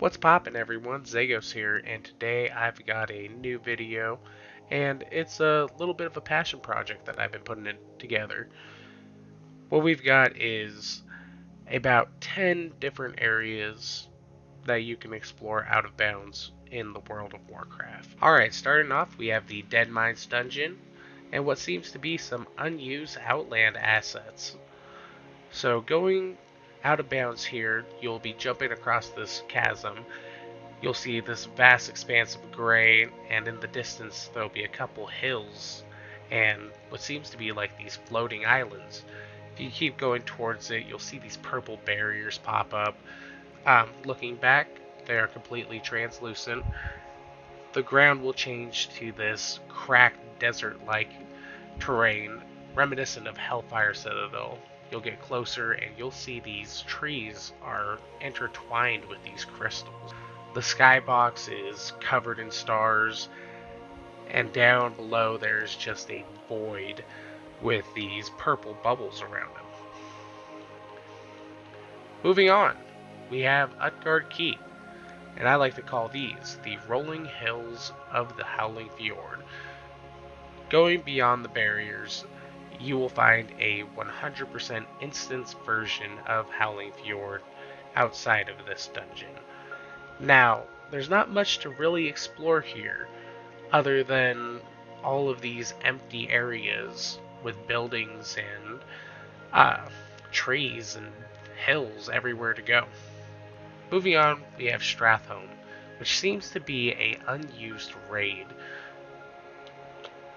What's poppin', everyone? Zegos here, and today I've got a new video, and it's a little bit of a passion project that I've been putting together. What we've got is about 10 different areas that you can explore out of bounds in the World of Warcraft. Alright, starting off, we have the Dead Mines dungeon, and what seems to be some unused Outland assets. So going out of bounds here, you'll be jumping across this chasm. You'll see this vast expanse of gray, and in the distance there'll be a couple hills and what seems to be like these floating islands. If you keep going towards it, you'll see these purple barriers pop up. Looking back, they are completely translucent. The ground will change to this cracked desert-like terrain, reminiscent of Hellfire Citadel. You'll get closer and you'll see these trees are intertwined with these crystals. The skybox is covered in stars, and down below there's just a void with these purple bubbles around them. Moving on, we have Utgard Key, and I like to call these the rolling hills of the Howling Fjord. Going beyond the barriers, you will find a 100% instance version of Howling Fjord outside of this dungeon. Now, there's not much to really explore here, other than all of these empty areas with buildings and trees and hills everywhere to go. Moving on, we have Strathhome, which seems to be an unused raid.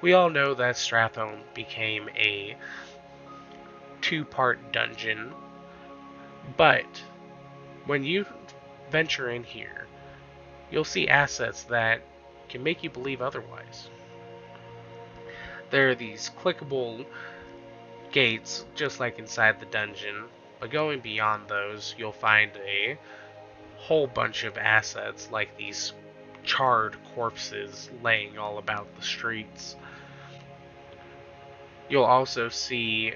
We all know that Strathhome became a two-part dungeon, but when you venture in here, you'll see assets that can make you believe otherwise. There are these clickable gates, just like inside the dungeon, but going beyond those, you'll find a whole bunch of assets, like these charred corpses laying all about the streets. You'll also see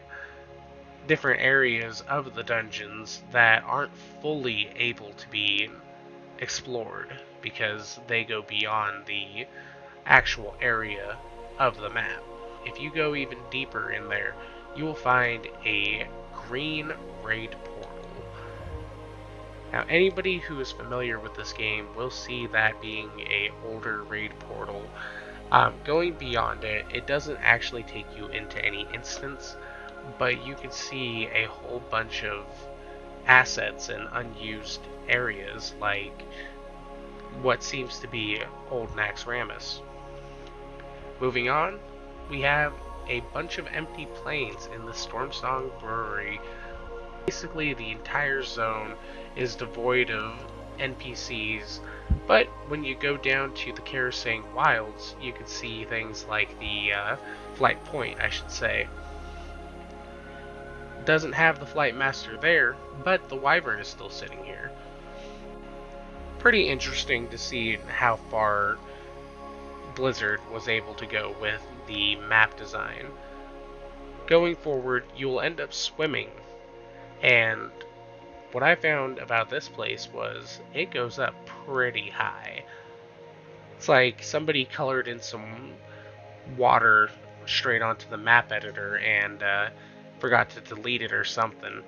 different areas of the dungeons that aren't fully able to be explored because they go beyond the actual area of the map. If you go even deeper in there, you will find a green raid portal. Now, anybody who is familiar with this game will see that being an older raid portal. Going beyond it, it doesn't actually take you into any instance, but you can see a whole bunch of assets and unused areas, like what seems to be Old Naxxramas. Moving on, we have a bunch of empty plains in the Stormsong Brewery. Basically, the entire zone is devoid of NPCs, but when you go down to the Karasang Wilds, you can see things like the Flight Point, I should say. Doesn't have the Flight Master there, but the Wyvern is still sitting here. Pretty interesting to see how far Blizzard was able to go with the map design. Going forward, you will end up swimming, and what I found about this place was it goes up pretty high. It's like somebody colored in some water straight onto the map editor and forgot to delete it or something.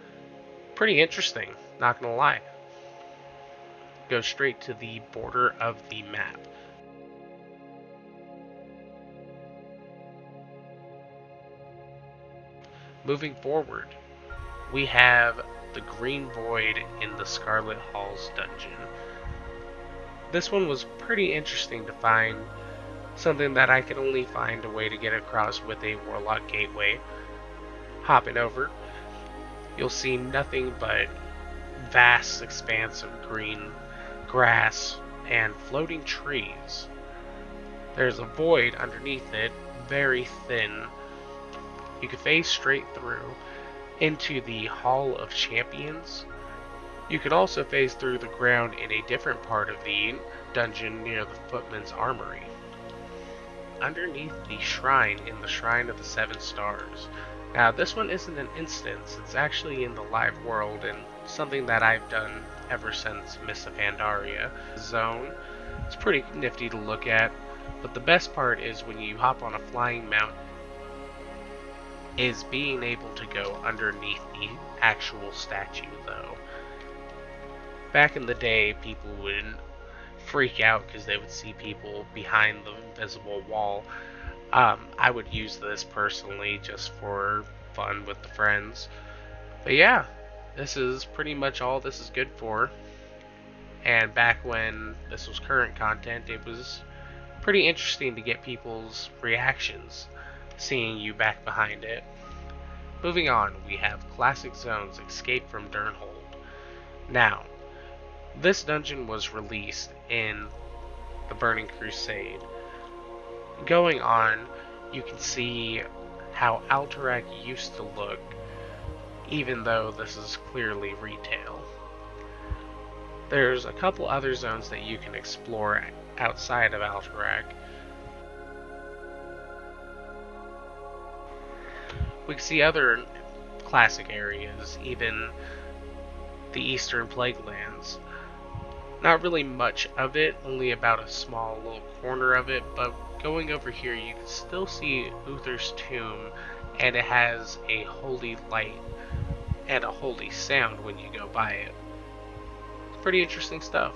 Pretty interesting, not gonna lie. Go straight to the border of the map. Moving forward, we have the Green Void in the Scarlet Halls dungeon. This one was pretty interesting to find, something that I could only find a way to get across with a Warlock gateway. Hopping over, you'll see nothing but vast expanse of green grass and floating trees. There's a void underneath it, very thin. You can phase straight through into the Hall of Champions. You can also phase through the ground in a different part of the dungeon near the Footman's Armory. Underneath the shrine in the Shrine of the Seven Stars. Now, this one isn't an instance, it's actually in the live world and something that I've done ever since Mists of Pandaria. Zone, it's pretty nifty to look at, but the best part is when you hop on a flying mount is being able to go underneath the actual statue though. Back in the day, people would freak out because they would see people behind the invisible wall. I would use this personally just for fun with the friends. But yeah, this is pretty much all this is good for. And back when this was current content, it was pretty interesting to get people's reactions seeing you back behind it. Moving on, we have Classic Zones Escape from Durhold. Now, this dungeon was released in the Burning Crusade. Going on, you can see how Alterac used to look, even though this is clearly retail. There's a couple other zones that you can explore outside of Alterac. We can see other classic areas, even the Eastern Plaguelands. Not really much of it, only about a small little corner of it, but going over here you can still see Uther's tomb, and it has a holy light and a holy sound when you go by it. Pretty interesting stuff.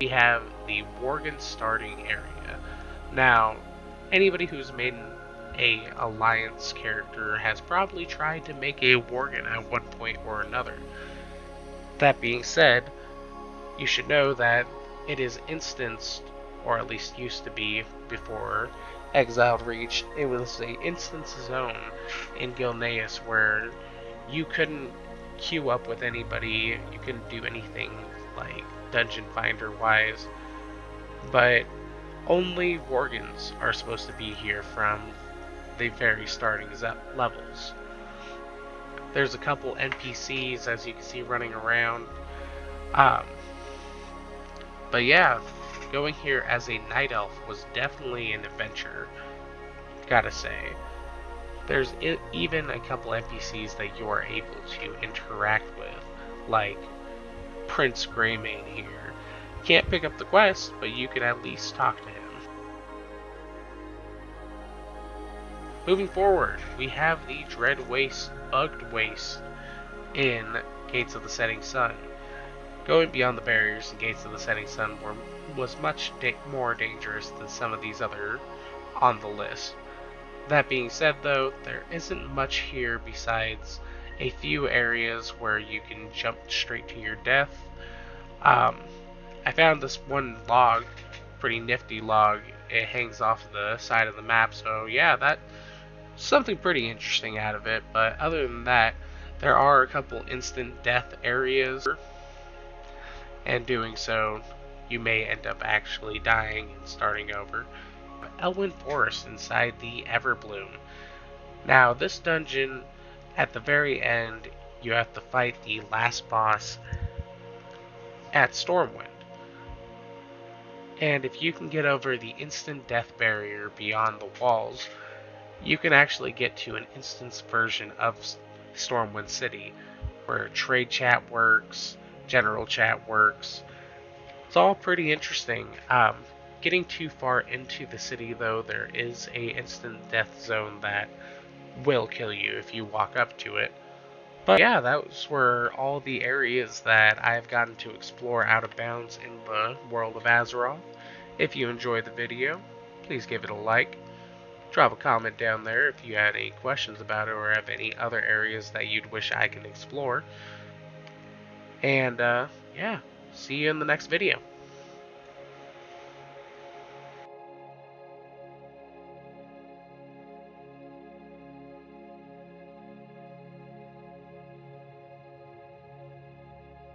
We have the Worgen starting area. Now, anybody who's made a Alliance character has probably tried to make a Worgen at one point or another. That being said, you should know that it is instanced, or at least used to be before Exiled Reach, it was an instance zone in Gilneas where you couldn't queue up with anybody, you couldn't do anything like dungeon finder wise, but only Worgens are supposed to be here from the very starting levels. There's a couple NPCs, as you can see, running around. But yeah, going here as a night elf was definitely an adventure, gotta say. There's even a couple NPCs that you are able to interact with, like Prince Greymane here. Can't pick up the quest, but you can at least talk to him. Moving forward, we have the Dread Waste, Bugged Waste in Gates of the Setting Sun. Going beyond the barriers in Gates of the Setting Sun was much more dangerous than some of these other on the list. That being said though, there isn't much here besides a few areas where you can jump straight to your death. I found this one log, pretty nifty log. It hangs off the side of the map, so yeah, that's something pretty interesting out of it. But other than that, there are a couple instant death areas, and doing so, you may end up actually dying and starting over. Elwin Forest inside the Everbloom. Now, this dungeon, at the very end, you have to fight the last boss at Stormwind. And if you can get over the instant death barrier beyond the walls, you can actually get to an instance version of Stormwind City, where trade chat works, general chat works. It's all pretty interesting. Getting too far into the city though, there is a instant death zone that will kill you if you walk up to it. But yeah, those were all the areas that I've gotten to explore out of bounds in the world of Azeroth. If you enjoyed the video, please give it a like. Drop a comment down there if you had any questions about it or have any other areas that you'd wish I could explore. And yeah, see you in the next video.